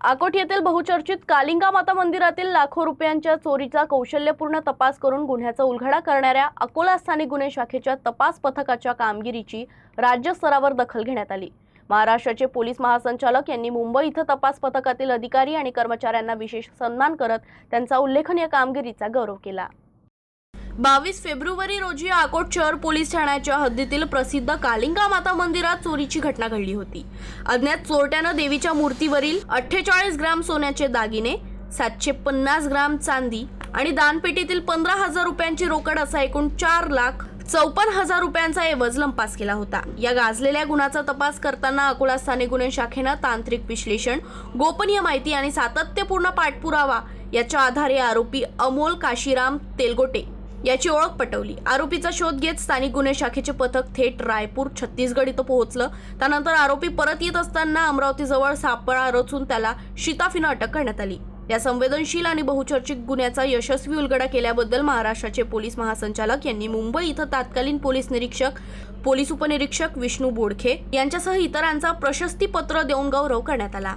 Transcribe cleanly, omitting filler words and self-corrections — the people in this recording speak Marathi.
अकोट येथील बहुचर्चित कालिंगा माता मंदिरातील लाखो रुपयांच्या चोरीचा कौशल्यपूर्ण तपास करून गुन्ह्याचा उलगडा करणाऱ्या अकोला स्थानिक गुन्हे शाखेच्या तपास पथकाच्या कामगिरीची राज्यस्तरावर दखल घेण्यात आली। महाराष्ट्राचे पोलीस महासंचालक यांनी मुंबई इथं तपास पथकातील अधिकारी आणि कर्मचाऱ्यांना विशेष सन्मान करत त्यांचा उल्लेखनीय कामगिरीचा गौरव केला। 22 फेब्रुवारी रोजी अकोट शहर पोलीस ठाण्याच्या हद्दीतील प्रसिद्ध कालिंगा माता मंदिरात चोरीची घटना घडली होती। अज्ञात चोरट्यानं देवीच्या मूर्तीवरील 48 ग्राम सोन्याचे दागिने, 750 ग्राम चांदी आणि दानपेटीतील 15,000 रुपयांची रोकड असा एकूण 4,54,000 रुपयांचा एवज लंपास केला होता। या गाजलेल्या गुन्ह्याचा तपास करताना अकोला स्थानिक गुन्हे शाखेनं तांत्रिक विश्लेषण, गोपनीय माहिती आणि सातत्यपूर्ण पाठपुरावा याच्या आधारे आरोपी अमोल काशीराम तेलगोटे याची ओळख पटवली। आरोपीचा शोध घेत स्थानिक गुन्हे शाखेचे पथक थेट रायपूर, छत्तीसगड इथं पोहोचलं। त्यानंतर आरोपी परत येत असताना अमरावतीजवळ सापळा रचून त्याला शिताफीनं अटक करण्यात आली। या संवेदनशील आणि बहुचर्चित गुन्ह्याचा यशस्वी उलगडा केल्याबद्दल महाराष्ट्राचे पोलीस महासंचालक यांनी मुंबई इथं तत्कालीन पोलीस निरीक्षक, पोलीस उपनिरीक्षक विष्णू बोडखे यांच्यासह इतरांचा प्रशस्ती पत्र देऊन गौरव करण्यात आला।